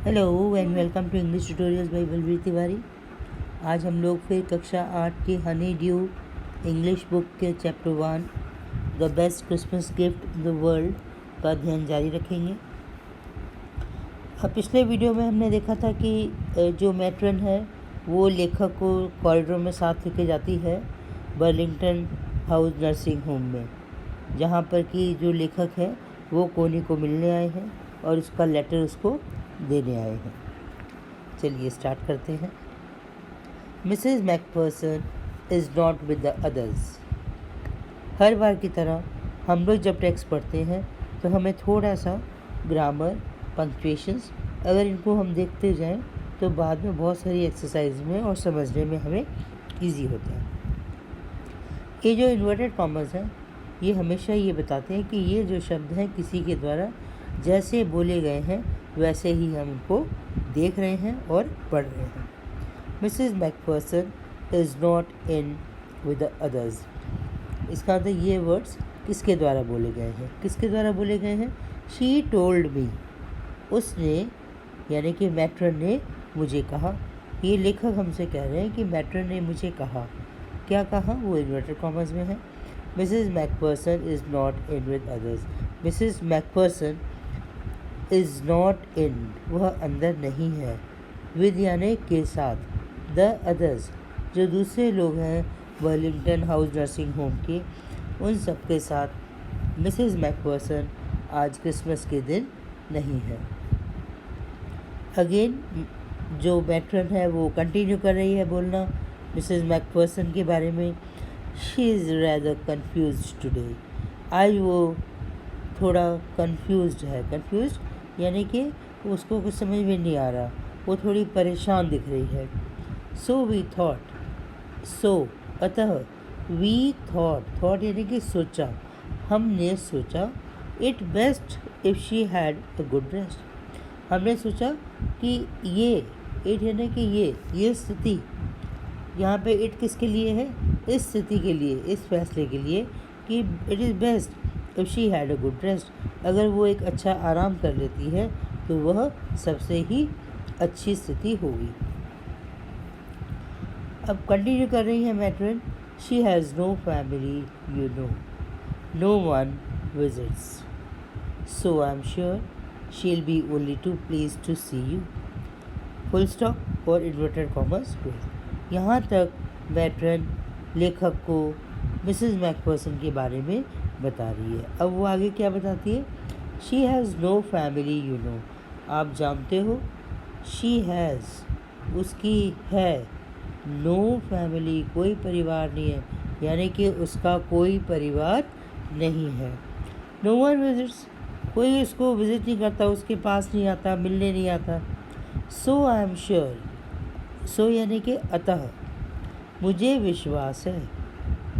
Hello and welcome to English tutorials by Balveer Tiwari. आज हम लोग फिर कक्षा 8 के हनी ड्यू इंग्लिश बुक के chapter 1 the best Christmas gift in the world का अध्ययन जारी रखेंगे। पिछले वीडियो में हमने देखा था कि जो मैट्रन है वो लेखक को कॉरिडोर में साथ लेके जाती है बर्लिंगटन हाउस नर्सिंग होम में, जहाँ पर कि जो लेखक है वो कोनी को मिलने आए हैं और उसका लेटर उसको देने आए हैं। चलिए स्टार्ट करते हैं। Mrs McPherson is not with the others. हर बार की तरह हम लोग जब टेक्स्ट पढ़ते हैं तो हमें थोड़ा सा ग्रामर, पंक्चुएशंस, अगर इनको हम देखते जाएं तो बाद में बहुत सारी एक्सरसाइज में और समझने में हमें इजी होता है। ये जो इन्वर्टेड कॉमर्स हैं ये हमेशा ये बताते हैं कि ये जो शब्द हैं किसी के द्वारा जैसे बोले गए हैं वैसे ही हम उनको देख रहे हैं और पढ़ रहे हैं। Mrs McPherson is not in with the others. इसका अर्थ ये वर्ड्स किसके द्वारा बोले गए हैं? किसके द्वारा बोले गए हैं? She told me. उसने यानी कि मैट्रन ने मुझे कहा। ये लेखक हमसे कह रहे हैं कि मैट्रन ने मुझे कहा। क्या कहा? वो इन्वर्टेड कॉमर्स में है। Mrs McPherson is not in with others. Mrs McPherson is not in, वह अंदर नहीं है, विद यानी के साथ, द अदर्स जो दूसरे लोग हैं बर्लिंगटन हाउस नर्सिंग होम के, उन सब के साथ मिसेस मैकफर्सन आज क्रिसमस के दिन नहीं है। अगेन जो मैट्रन है वो कंटिन्यू कर रही है बोलना मिसेस मैकफर्सन के बारे में। She is rather confused today. आज वो थोड़ा कन्फ्यूज्ड है। कन्फ्यूज्ड यानी कि उसको कुछ समझ में नहीं आ रहा, वो थोड़ी परेशान दिख रही है। सो वी थॉट, सो अतः, वी थॉट यानी कि सोचा, हमने सोचा, it best if she had a good rest. हमने सोचा कि ये, इट यानी कि ये स्थिति, यहाँ पे इट किसके लिए है? इस स्थिति के लिए, इस फैसले के लिए कि it is best if she had a good rest. अगर वो एक अच्छा आराम कर लेती है तो वह सबसे ही अच्छी स्थिति होगी। अब कंटिन्यू कर रही है matron. She has no family, you know, no one visits, so I am sure she will be only too pleased to see you. Full stop और इन्वर्टेड कॉमर्स। यहाँ तक मैट्रन लेखक को मिसेस मैकफर्सन के बारे में बता रही है। अब वो आगे क्या बताती है? She has no family, you know, आप जानते हो। शी हैज़, उसकी है, नो फैमिली, कोई परिवार नहीं है, यानी कि उसका कोई परिवार नहीं है। नो वन विजिट्स, कोई उसको विजिट नहीं करता, उसके पास नहीं आता, मिलने नहीं आता। सो आई एम श्योर, सो यानी कि अतः, मुझे विश्वास है,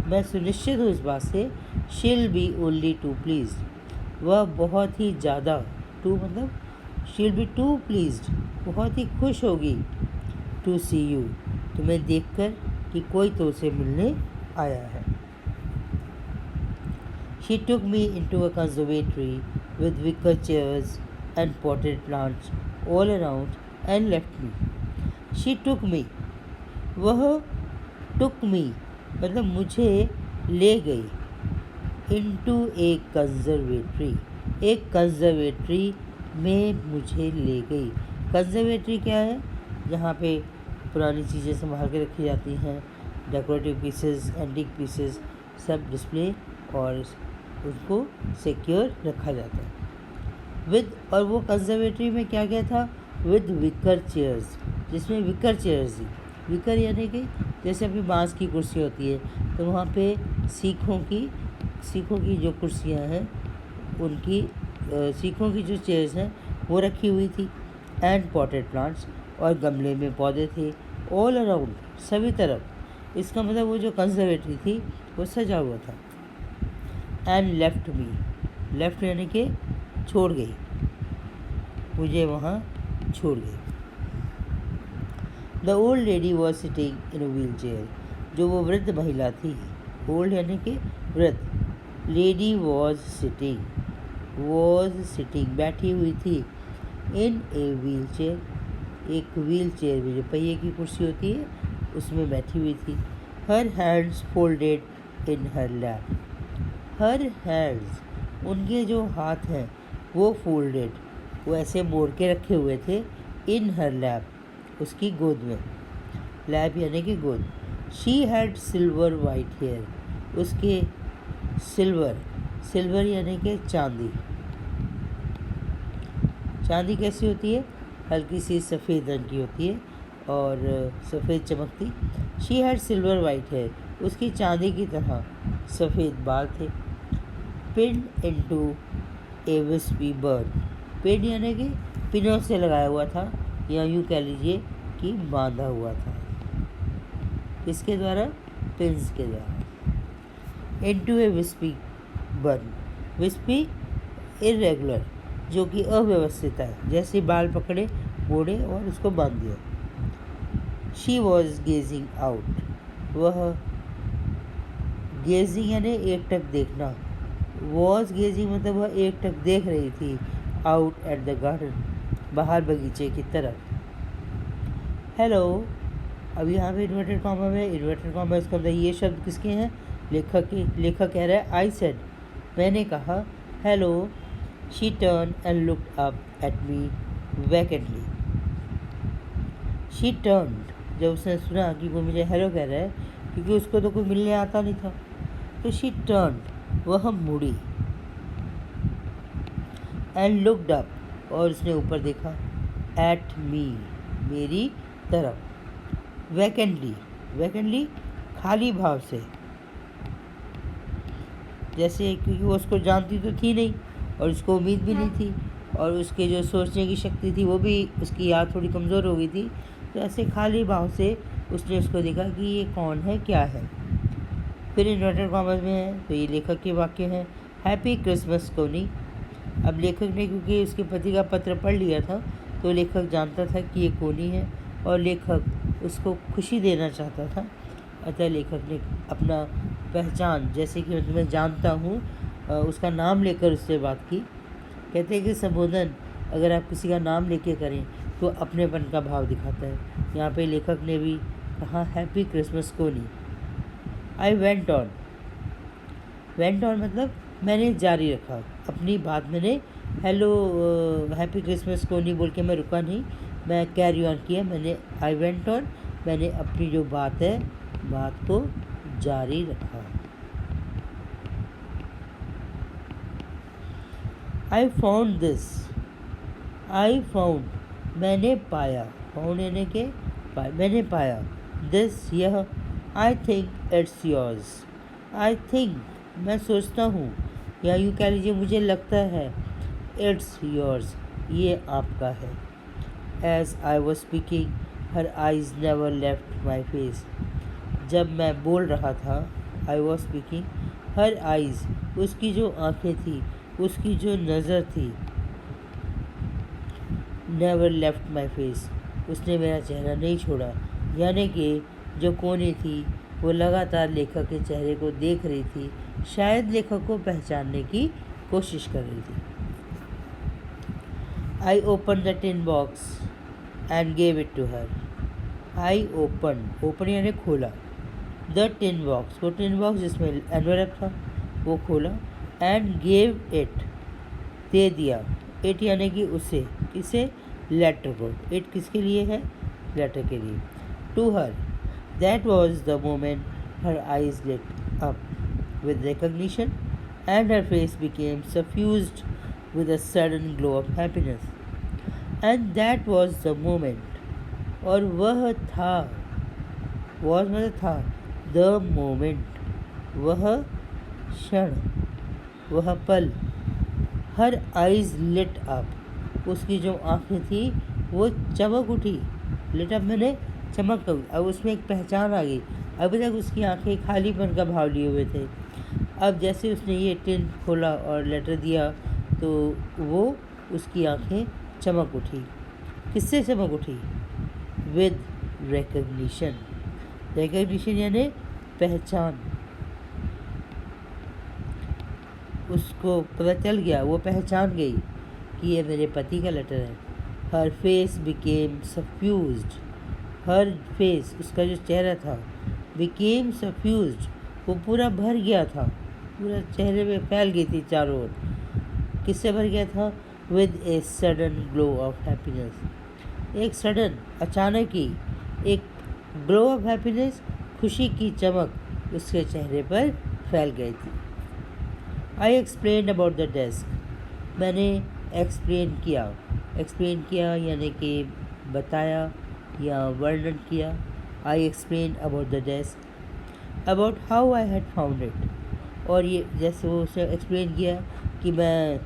मैं सुनिश्चित हूँ इस बात से, she'll be only too please, वह बहुत ही ज़्यादा, टू मतलब शील बी टू प्लीज्ड, बहुत ही खुश होगी, टू सी यू, तुम्हें देखकर कि कोई तो उसे मिलने आया है। She took me into a conservatory with wicker chairs and potted plants all around and left me. She took me, वह टुक मी मतलब मुझे ले गई, इनटू ए कंजर्वेटरी, एक कंजर्वेटरी में मुझे ले गई। कंजर्वेटरी क्या है? जहाँ पे पुरानी चीज़ें संभाल के रखी जाती हैं, डेकोरेटिव पीसेस, एंटीक पीसेस सब डिस्प्ले और उसको सिक्योर रखा जाता है। विद, और वो कंजर्वेटरी में क्या क्या था? विद विकर चेयर्स, जिसमें विकर चेयर्स थी। विकर यानी कि जैसे अपनी बांस की कुर्सी होती है, तो वहाँ पे सीखों की जो कुर्सियाँ हैं उनकी सीखों की जो चेयर्स हैं वो रखी हुई थी। एंड पॉटेड प्लांट्स, और गमले में पौधे थे। ऑल अराउंड, सभी तरफ, इसका मतलब वो जो कंजर्वेटरी थी वो सजा हुआ था। एंड लेफ्ट मी, लेफ्ट यानी कि छोड़ गई, मुझे वहाँ छोड़ गई। The old lady was sitting in a wheel chair, जो वो वृद्ध महिला थी, ओल्ड यानी कि वृद्ध, लेडी वॉज सिटिंग बैठी हुई थी, इन ए व्हील चेयर, एक व्हील चेयर में जो पहिए की कुर्सी होती है उसमें बैठी हुई थी। हर हैंड्स फोल्डेड इन हर लैप, हर हैंड्स, उनके जो हाथ हैं वो फोल्डेड, वो ऐसे मोड़ के रखे हुए थे, इन हर लैप, उसकी गोद में, लैप यानी कि गोद। She had silver white hair, उसके सिल्वर, सिल्वर यानी कि चांदी, चांदी कैसी होती है, हल्की सी सफ़ेद रंग की होती है और सफ़ेद चमकती। She had silver white hair, उसकी चांदी की तरह सफ़ेद बाल थे। Pin into a wispy bird, pin यानी कि पिनों से लगाया हुआ था, या यूँ कह लीजिए कि बांधा हुआ था। किसके द्वारा? पिन्स के द्वारा। Into a wispy bird, wispy irregular, जो कि अव्यवस्थित है, जैसे बाल पकड़े मोड़े और उसको बांध दिया। शी वॉज गेजिंग आउट, वह गेजिंग यानी एकटक देखना, वॉज गेजिंग मतलब वह एकटक देख रही थी, आउट एट द गार्डन, बाहर बगीचे की तरफ। हेलो, अब यहाँ पे इन्वर्टेड कॉमा में, इन्वर्टेड कॉमा इसका मतलब ये शब्द किसके हैं? लेखक के। लेखक कह रहा है आई सेड, मैंने कहा, hello. She turn and looked up at me vacantly, she turn, जब उसने सुना कि वो मुझे हेलो कह रहा है, क्योंकि उसको तो कोई मिलने आता नहीं था, तो शी टर्न, वह मुड़ी, एंड लुक्ड अप, और उसने ऊपर देखा, एट मी, मेरी तरफ, वैकेंटली, वैकेंटली खाली भाव से, जैसे क्योंकि वो उसको जानती तो थी नहीं और उसको उम्मीद भी नहीं थी, और उसके जो सोचने की शक्ति थी वो भी, उसकी याद थोड़ी कमज़ोर हो गई थी, तो ऐसे खाली भाव से उसने उसको देखा कि ये कौन है, क्या है। फिर इन्वर्टेड कॉमर्स में है तो ये लेखक के वाक्य हैं। हैप्पी क्रिसमस कोनी, अब लेखक ने क्योंकि उसके पति का पत्र पढ़ लिया था तो लेखक जानता था कि ये कोनी है और लेखक उसको खुशी देना चाहता था, अतः लेखक ने अपना पहचान, जैसे कि मैं जानता हूँ, उसका नाम लेकर उससे बात की। कहते हैं कि संबोधन अगर आप किसी का नाम लेके करें तो अपनेपन का भाव दिखाता है। यहाँ पे लेखक ने भी कहा हैप्पी क्रिसमस कोनी। I went on, went on मतलब मैंने जारी रखा अपनी बात, मैंने हेलो हैप्पी क्रिसमस कोनी बोल के मैं रुका नहीं, मैं कैरी ऑन किया, मैंने आई वेंट ऑन, मैंने अपनी जो बात है बात को जारी रखा। I found this, I found, मैंने पाया, फाउंड यानी के मैंने पाया, दिस यह, I think it's yours, I think मैं सोचता हूँ, या यूँ कह लीजिए मुझे लगता है, इट्स योर्स ये आपका है। As I was speaking her eyes never left my face, जब मैं बोल रहा था, I was speaking her eyes, उसकी जो आँखें थी, उसकी जो नज़र थी, नेवर लेफ्ट माई फेस, उसने मेरा चेहरा नहीं छोड़ा, यानी कि जो कोनी थी वो लगातार लेखक के चेहरे को देख रही थी, शायद लेखक को पहचानने की कोशिश कर रही थी। I open the tin box and gave it to her, I open, open यानी खोला, द टिन बॉक्स, वो टिन बॉक्स जिसमें एनवेलप था वो खोला, एंड गेव इट, दे दिया, इट यानी कि उसे, किसे? लेटर को, इट किसके लिए है? लेटर के लिए। To her, that was the moment her eyes lit up with recognition and her face became suffused with a sudden glow of happiness. And that was the moment, और वह था, was मतलब था, the moment, वह क्षण, वह पल, her eyes lit up, उसकी जो आँखें थी वो चमक उठी, lit up मैंने चमक गई, अब उसमें एक पहचान आ गई। अभी तक उसकी आंखें खालीपन का भाव लिए हुए थे, अब जैसे उसने ये टिन खोला और लेटर दिया तो वो उसकी आंखें चमक उठी। किससे चमक उठी? विद रिकग्निशन, रिकग्निशन यानी पहचान, उसको पता चल गया, वो पहचान गई कि ये मेरे पति का लेटर है। हर फेस बिकेम सफ्यूज्ड, हर फेस उसका जो चेहरा था बिकेम सफ्यूज्ड, वो पूरा भर गया था, पूरा चेहरे में फैल गई थी चारों ओर। किससे भर गया था? With a sudden glow of happiness, एक सडन अचानक ही एक ग्लो ऑफ हैप्पीनेस, खुशी की चमक उसके चेहरे पर फैल गई थी। I explain about the desk, मैंने एक्सप्लेन किया यानी कि बताया या वर्णन किया। I explain about the desk, about how I had found it, और ये जैसे वो उसे एक्सप्लेन किया कि मैं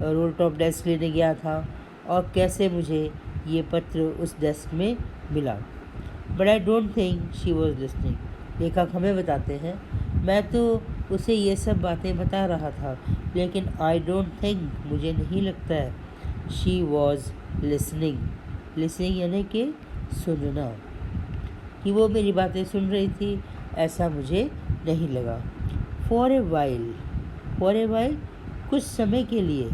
रोल टॉप डेस्क लेने गया था और कैसे मुझे ये पत्र उस डेस्क में मिला। But I don't think she was listening, लेखक हमें बताते हैं मैं तो उसे ये सब बातें बता रहा था, लेकिन आई डोंट थिंक, मुझे नहीं लगता है, शी वॉज लिसनिंग, लिसनिंग यानी कि सुनना, कि वो मेरी बातें सुन रही थी, ऐसा मुझे नहीं लगा। फॉर ए वाइल, कुछ समय के लिए,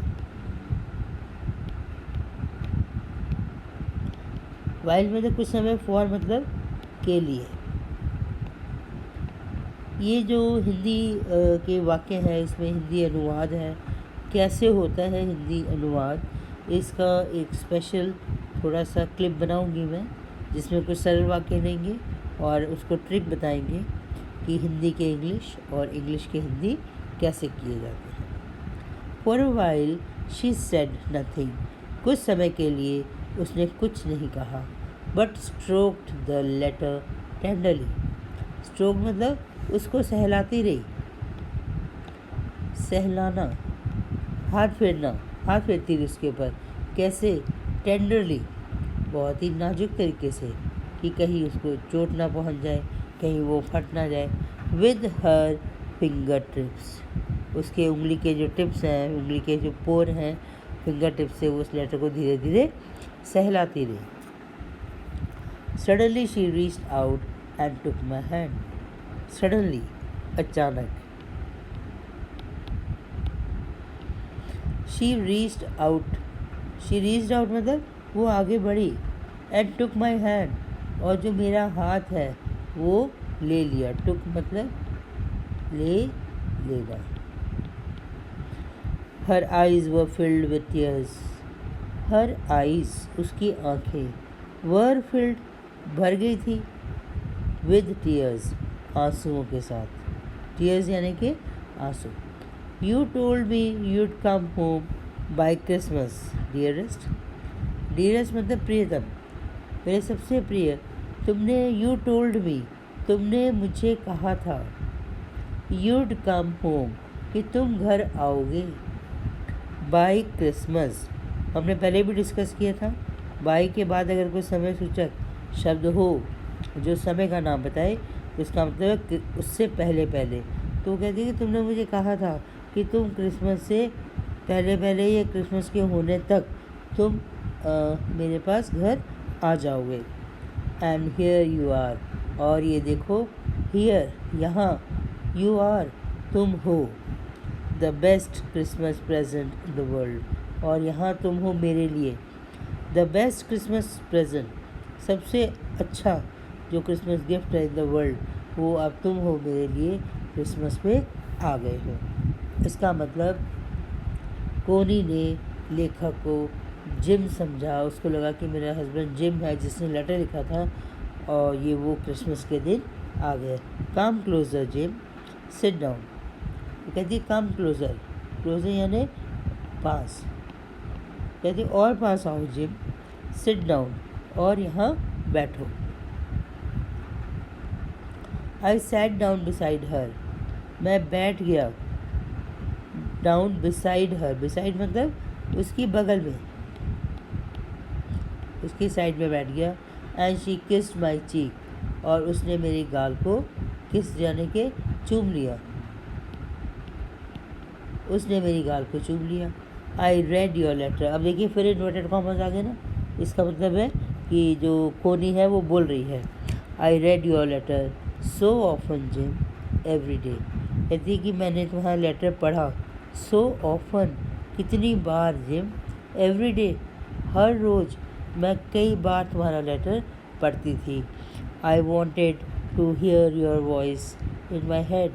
वाइल मतलब कुछ समय, फॉर मतलब के लिए। ये जो हिंदी के वाक्य है, इसमें हिंदी अनुवाद है, कैसे होता है हिंदी अनुवाद, इसका एक स्पेशल थोड़ा सा क्लिप बनाऊंगी मैं, जिसमें कुछ सरल वाक्य रहेंगे और उसको ट्रिक बताएंगे कि हिंदी के इंग्लिश और इंग्लिश के हिंदी कैसे किए जाते हैं। For a while she said nothing, कुछ समय के लिए उसने कुछ नहीं कहा, but stroked the letter tenderly, stroke मतलब उसको सहलाती रही, सहलाना, हाथ फेरती रही उसके ऊपर, कैसे? टेंडरली, बहुत ही नाजुक तरीके से, कि कहीं उसको चोट ना पहुंच जाए, कहीं वो फट ना जाए। विद हर फिंगर टिप्स, उसके उंगली के जो टिप्स हैं, उंगली के जो पोर हैं, फिंगर टिप्स से वो उस लेटर को धीरे धीरे सहलाती रही। Suddenly she reached out and took my hand, suddenly अचानक, शी रीच्ड आउट मतलब वो आगे बढ़ी, एंड टुक माई हैंड, और जो मेरा हाथ है वो ले लिया, टुक मतलब लेना। Her eyes were filled with tears, her eyes उसकी आँखें, वर फिल्ड भर गई थी, विद टीयर्स आंसुओं के साथ, टीयर्स यानी कि आंसू। You told me you'd come home by Christmas dearest, dearest मतलब प्रियतम, मेरे सबसे प्रिय, तुमने यू टोल्ड मी, तुमने मुझे कहा था, यूड कम होम कि तुम घर आओगे, बाय क्रिसमस हमने पहले भी डिस्कस किया था, बाय के बाद अगर कोई समय सूचक शब्द हो जो समय का नाम बताए तो इसका मतलब है उससे पहले पहले। तो कहती है कि तुमने मुझे कहा था कि तुम क्रिसमस से पहले पहले या क्रिसमस के होने तक तुम मेरे पास घर आ जाओगे। एंड हियर यू आर, और ये देखो, हियर यहाँ, यू आर तुम हो, the best Christmas present in the world, और यहाँ तुम हो मेरे लिए, द बेस्ट क्रिसमस प्रेजेंट, सबसे अच्छा जो क्रिसमस गिफ्ट है इन द वर्ल्ड, वो अब तुम हो मेरे लिए, क्रिसमस पे आ गए हो। इसका मतलब कोनी ने लेखक को जिम समझा, उसको लगा कि मेरा हस्बैंड जिम है जिसने लेटर लिखा था, और ये वो क्रिसमस के दिन आ गए। Come closer gym, sit down, कहती है कम क्लोजर, क्लोजर यानी पास, कहती और पास आओ जिम, सिट डाउन, और यहाँ बैठो। I sat down beside her, मैं बैठ गया, डाउन बिसाइड हर, बिसाइड मतलब उसकी बगल में, उसकी साइड में बैठ गया। एंड शी किस्ड माई चीक, और उसने मेरी गाल को किस यानी के चूम लिया, उसने मेरी गाल को चूम लिया। आई रेड योर लेटर, अब देखिए फिर इन्वर्टेड कॉमर्स आ गए ना, इसका मतलब है कि जो कोनी है वो बोल रही है। I read your letter so often Jim every day, कहती कि मैंने तुम्हारा लेटर पढ़ा, सो ऑफन कितनी बार जिम, एवरी डे हर रोज़, मैं कई बार तुम्हारा लेटर पढ़ती थी। I wanted to hear your voice in my head.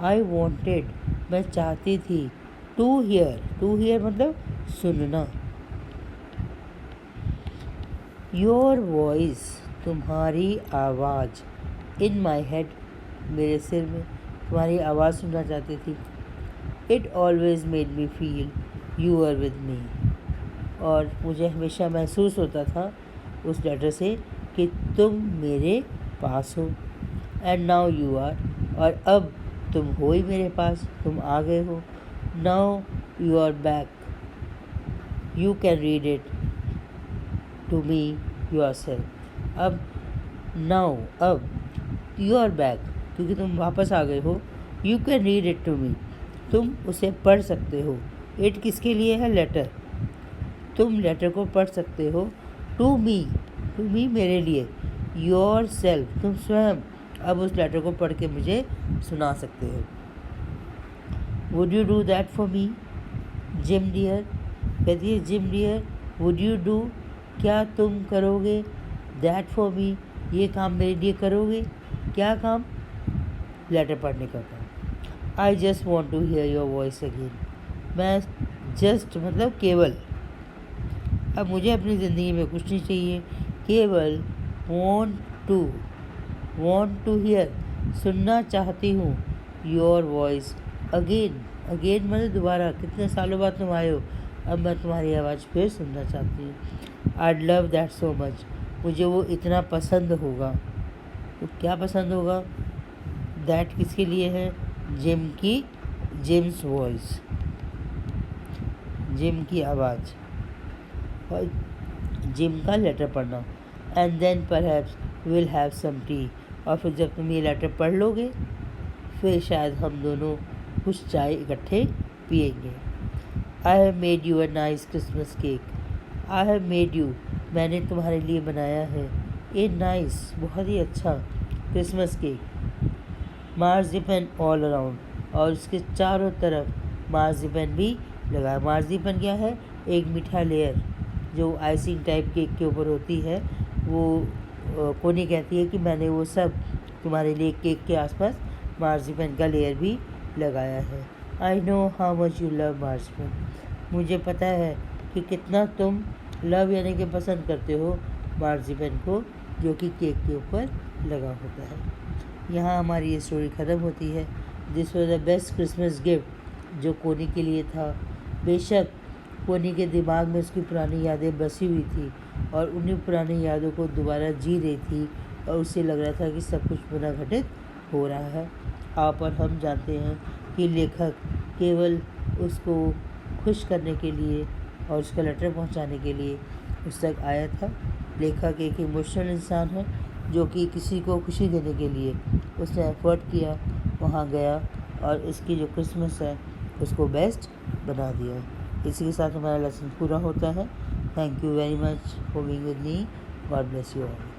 I wanted मैं चाहती थी, टू हियर मतलब सुनना, योर वॉइस तुम्हारी आवाज़, इन माई हेड मेरे सिर में तुम्हारी आवाज़ सुनना चाहती थी। It always made me feel you are with me, और मुझे हमेशा महसूस होता था उस लेटर से कि तुम मेरे पास हो। एंड नाउ यू आर, और अब तुम हो ही मेरे पास, तुम आ गए हो। Now you are back, you can read it to me yourself. अब यू आर बैक, क्योंकि तुम वापस आ गए हो। You can read it to me, तुम उसे पढ़ सकते हो। इट किसके लिए है? लेटर। तुम लेटर को पढ़ सकते हो। टू मी मेरे लिए। योर सेल्फ तुम स्वयं अब उस लेटर को पढ़ के मुझे सुना सकते हो। Would you do that for me Jim dear? कहती है Jim dear, would you do, क्या तुम करोगे? दैट फॉर मी, ये काम मेरे लिए करोगे? क्या काम? लेटर पढ़ने का काम। I just want to hear your voice again. मैं जस्ट मतलब केवल, अब मुझे अपनी ज़िंदगी में कुछ नहीं चाहिए, केवल वॉन्ट टू हियर सुनना चाहती हूँ, योर वॉइस अगेन मतलब दोबारा, कितने सालों बाद तुम आए हो, अब मैं तुम्हारी आवाज़ फिर सुनना चाहती हूँ। I love that so much, मुझे वो इतना पसंद होगा। तो क्या पसंद होगा? दैट किसके लिए है? जिम्स वॉइस, जिम की आवाज़, और जिम का लेटर पढ़ना। And then perhaps will have some tea, और फिर जब तुम ये लेटर पढ़ लोगे फिर शायद हम दोनों कुछ चाय इकट्ठे पिएंगे। I have made you a nice Christmas cake. I have made you, मैंने तुम्हारे लिए बनाया है, ए नाइस बहुत ही अच्छा क्रिसमस केक, मार्जिपन ऑल अराउंड, और उसके चारों तरफ मार्जिपन भी लगा। मार्जिपन क्या है? एक मीठा लेयर जो आइसिंग टाइप केक के ऊपर होती है, वो कोनी कहती है कि मैंने वो सब तुम्हारे लिए केक के आसपास मार्जिपन का लेयर भी लगाया है। I know how much you love marzipan, मुझे पता है कि कितना तुम लव यानी कि पसंद करते हो मार्जिपन को, जो कि केक के ऊपर लगा होता है। यहाँ हमारी ये स्टोरी ख़त्म होती है। This was the best Christmas gift जो कोनी के लिए था। बेशक कोनी के दिमाग में उसकी पुरानी यादें बसी हुई थी और उन्हीं पुरानी यादों को दोबारा जी रही थी, और उसे लग रहा था कि सब कुछ पुनर्घटित हो रहा है। आप और हम जानते हैं कि लेखक केवल उसको खुश करने के लिए और उसका लेटर पहुंचाने के लिए उस तक आया था। लेखक एक इमोशनल इंसान है जो कि किसी को खुशी देने के लिए उसने एफर्ट किया, वहाँ गया और इसकी जो क्रिसमस है उसको बेस्ट बना दिया। इसी के साथ हमारा लेसन पूरा होता है। Thank you very much for being with me. God bless you all.